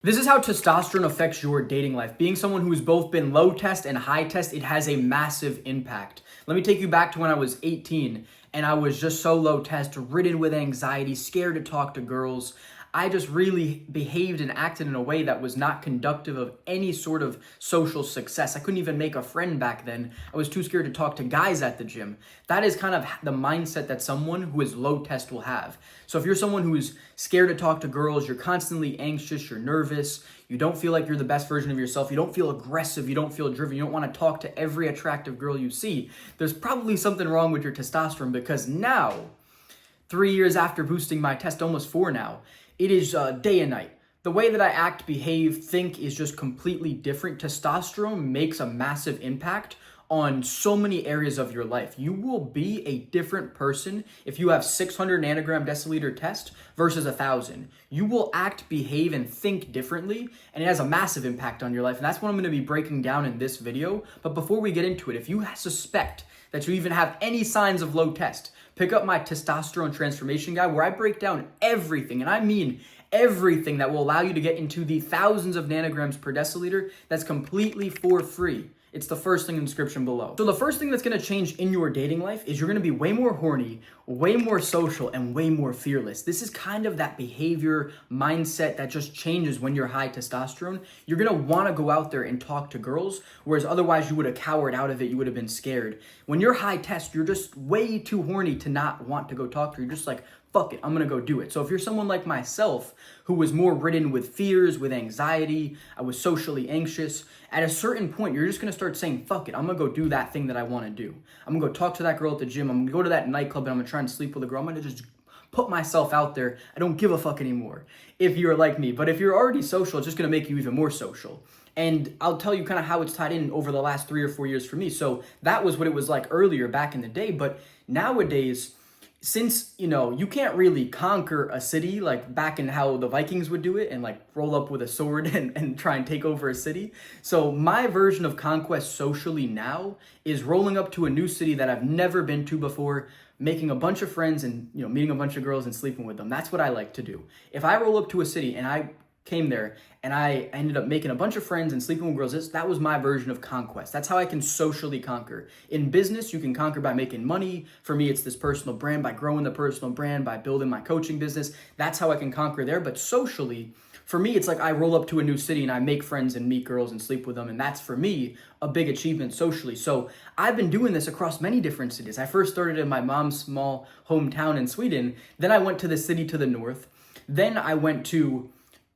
This is how testosterone affects your dating life. Being someone who's both been low test and high test, it has a massive impact. Let me take you back to when I was 18 and I was just so low test, ridden with anxiety, scared to talk to girls. I just really behaved and acted in a way that was not conductive of any sort of social success. I couldn't even make a friend back then. I was too scared to talk to guys at the gym. That is kind of the mindset that someone who is low test will have. So if you're someone who is scared to talk to girls, you're constantly anxious, you're nervous, you don't feel like you're the best version of yourself, you don't feel aggressive, you don't feel driven, you don't want to talk to every attractive girl you see, there's probably something wrong with your testosterone, because now, 3 years after boosting my test, almost 4 now, it is day and night. The way that I act, behave, think is just completely different. Testosterone makes a massive impact on so many areas of your life. You will be a different person if you have 600 nanogram deciliter test versus 1,000. You will act, behave, and think differently, and it has a massive impact on your life. And that's what I'm gonna be breaking down in this video. But before we get into it, if you suspect that you even have any signs of low test, pick up my testosterone transformation guide where I break down everything, and I mean everything, that will allow you to get into the thousands of nanograms per deciliter. That's completely for free. It's the first thing in the description below. So the first thing that's gonna change in your dating life is you're gonna be way more horny, way more social, and way more fearless. This is kind of that behavior mindset that just changes when you're high testosterone. You're gonna wanna go out there and talk to girls, whereas otherwise you would have cowered out of it, you would have been scared. When you're high test, you're just way too horny to not want to go talk to her. You're just like, fuck it, I'm gonna go do it. So if you're someone like myself, who was more ridden with fears, with anxiety, I was socially anxious, at a certain point, you're just gonna start saying, fuck it, I'm gonna go do that thing that I wanna do. I'm gonna go talk to that girl at the gym, I'm gonna go to that nightclub, and I'm gonna try and sleep with a girl. I'm gonna just put myself out there. I don't give a fuck anymore, if you're like me. But if you're already social, it's just gonna make you even more social. And I'll tell you kind of how it's tied in over the last 3 or 4 years for me. So that was what it was like earlier back in the day, but nowadays, since, you can't really conquer a city like back in how the Vikings would do it and like roll up with a sword and try and take over a city. So my version of conquest socially now is rolling up to a new city that I've never been to before, making a bunch of friends and, meeting a bunch of girls and sleeping with them. That's what I like to do. If I roll up to a city and I came there and I ended up making a bunch of friends and sleeping with girls, that was my version of conquest. That's how I can socially conquer. In business, you can conquer by making money. For me, it's this personal brand, by growing the personal brand, by building my coaching business. That's how I can conquer there. But socially, for me, it's like I roll up to a new city and I make friends and meet girls and sleep with them. And that's, for me, a big achievement socially. So I've been doing this across many different cities. I first started in my mom's small hometown in Sweden. Then I went to the city to the north. Then I went to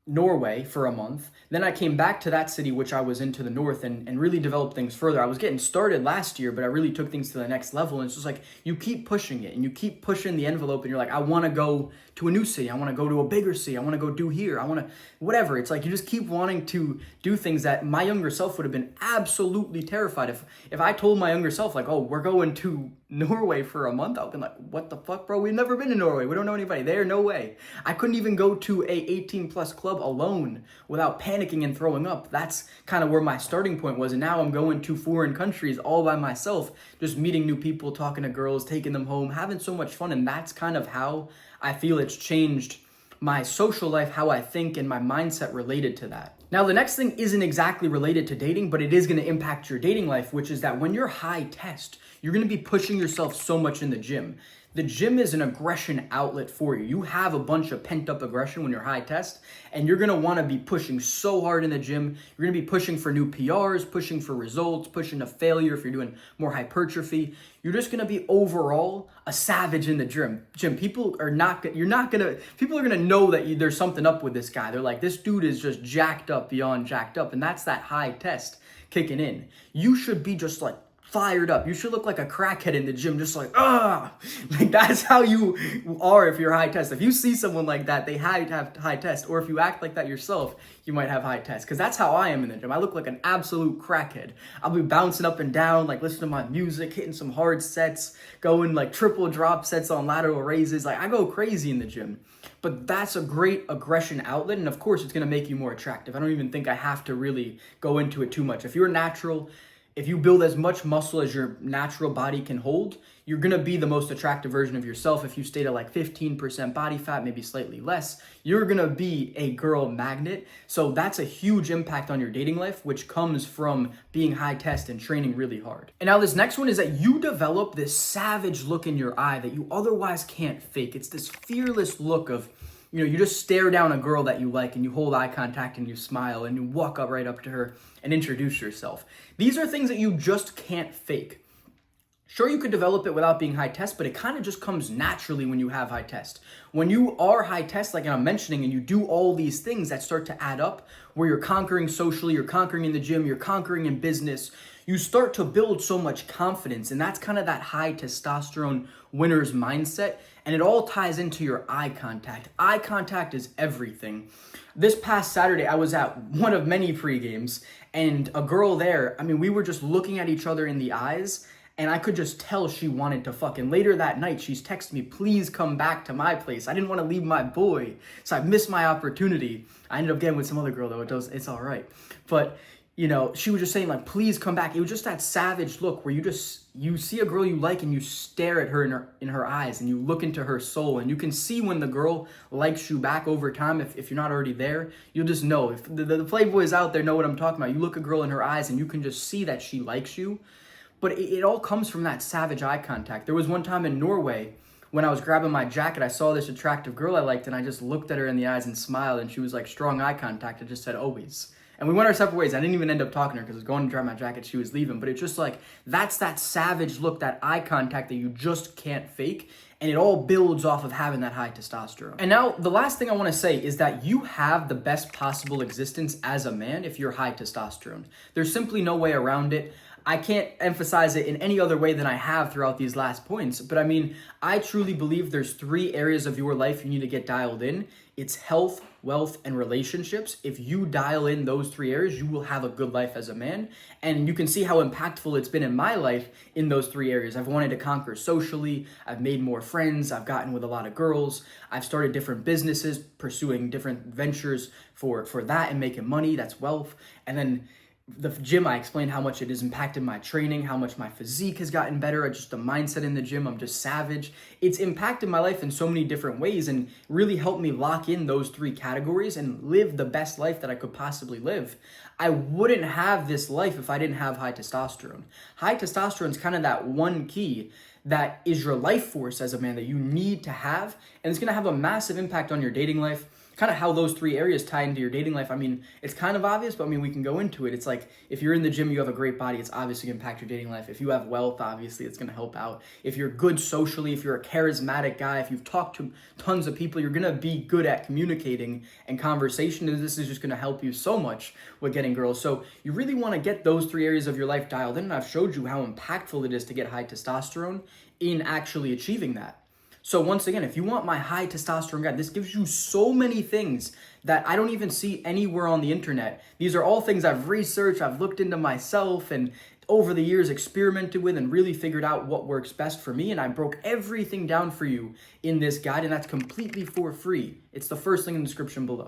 Norway for a month. Then I came back to that city, which I was in to the north, and really developed things further. I was getting started last year, but I really took things to the next level. And it's just like, you keep pushing it and you keep pushing the envelope, and you're like, I want to go to a new city. I want to go to a bigger city. I want to go do here. I want to, whatever. It's like, you just keep wanting to do things that my younger self would have been absolutely terrified if I told my younger self, like, oh, we're going to Norway for a month. I would have been like, what the fuck, bro? We've never been to Norway. We don't know anybody there. No way. I couldn't even go to a 18 plus club alone without panicking and throwing up. That's kind of where my starting point was. And now I'm going to foreign countries all by myself, just meeting new people, talking to girls, taking them home, having so much fun. And that's kind of how I feel it's changed my social life, how I think, and my mindset related to that. Now, the next thing isn't exactly related to dating, but it is going to impact your dating life, which is that when you're high test, you're going to be pushing yourself so much in the gym. The gym is an aggression outlet for you. You have a bunch of pent up aggression when you're high test, and you're gonna wanna be pushing so hard in the gym. You're gonna be pushing for new PRs, pushing for results, pushing to failure if you're doing more hypertrophy. You're just gonna be overall a savage in the gym. People are people are gonna know that there's something up with this guy. They're like, this dude is just jacked up beyond jacked up, and that's that high test kicking in. You should be just like fired up. You should look like a crackhead in the gym, just like, like that's how you are if you're high test. If you see someone like that, they have high test. Or if you act like that yourself, you might have high test. Because that's how I am in the gym. I look like an absolute crackhead. I'll be bouncing up and down, like listening to my music, hitting some hard sets, going like triple drop sets on lateral raises. Like I go crazy in the gym. But that's a great aggression outlet. And of course, it's going to make you more attractive. I don't even think I have to really go into it too much. If you're natural, If you build as much muscle as your natural body can hold, you're gonna be the most attractive version of yourself. If you stayed at like 15% body fat, maybe slightly less, you're gonna be a girl magnet. So that's a huge impact on your dating life, which comes from being high test and training really hard. And now this next one is that you develop this savage look in your eye that you otherwise can't fake. It's this fearless look of, you just stare down a girl that you like and you hold eye contact and you smile and you walk up right up to her and introduce yourself. These are things that you just can't fake. Sure, you could develop it without being high test, but it kind of just comes naturally when you have high test. When you are high test, like I'm mentioning, and you do all these things that start to add up, where you're conquering socially, you're conquering in the gym, you're conquering in business, you start to build so much confidence. And that's kind of that high testosterone winner's mindset. And it all ties into your eye contact. Eye contact is everything. This past Saturday, I was at one of many pre-games, and a girl there, we were just looking at each other in the eyes, and I could just tell she wanted to fuck. And later that night, she's texted me, please come back to my place. I didn't want to leave my boy, so I missed my opportunity. I ended up getting with some other girl, though. It's all right. But, she was just saying, like, please come back. It was just that savage look where you see a girl you like and you stare at her in her eyes and you look into her soul. And you can see when the girl likes you back over time. If you're not already there, you'll just know. If the playboys out there know what I'm talking about. You look a girl in her eyes and you can just see that she likes you. But it all comes from that savage eye contact. There was one time in Norway when I was grabbing my jacket, I saw this attractive girl I liked, and I just looked at her in the eyes and smiled, and she was like, strong eye contact. I just said, always. And we went our separate ways. I didn't even end up talking to her because I was going to grab my jacket. She was leaving. But it's just like, that's that savage look, that eye contact that you just can't fake. And it all builds off of having that high testosterone. And now the last thing I want to say is that you have the best possible existence as a man if you're high testosterone. There's simply no way around it. I can't emphasize it in any other way than I have throughout these last points. But I truly believe there's 3 areas of your life you need to get dialed in. It's health, wealth, and relationships. If you dial in those 3 areas, you will have a good life as a man. And you can see how impactful it's been in my life in those 3 areas. I've wanted to conquer socially. I've made more friends. I've gotten with a lot of girls. I've started different businesses, pursuing different ventures for that and making money. That's wealth. And then the gym, I explained how much it has impacted my training, how much my physique has gotten better, just the mindset in the gym. I'm just savage. It's impacted my life in so many different ways and really helped me lock in those 3 categories and live the best life that I could possibly live. I wouldn't have this life if I didn't have high testosterone. High testosterone is kind of that one key that is your life force as a man that you need to have, and it's going to have a massive impact on your dating life. Kind of how those 3 areas tie into your dating life. It's kind of obvious, but we can go into it. It's like, if you're in the gym, you have a great body, it's obviously going to impact your dating life. If you have wealth, obviously, it's going to help out. If you're good socially, if you're a charismatic guy, if you've talked to tons of people, you're going to be good at communicating and conversation. And this is just going to help you so much with getting girls. So you really want to get those 3 areas of your life dialed in. And I've showed you how impactful it is to get high testosterone in actually achieving that. So once again, if you want my high testosterone guide, this gives you so many things that I don't even see anywhere on the internet. These are all things I've researched, I've looked into myself, and over the years experimented with and really figured out what works best for me. And I broke everything down for you in this guide, and that's completely for free. It's the first link in the description below.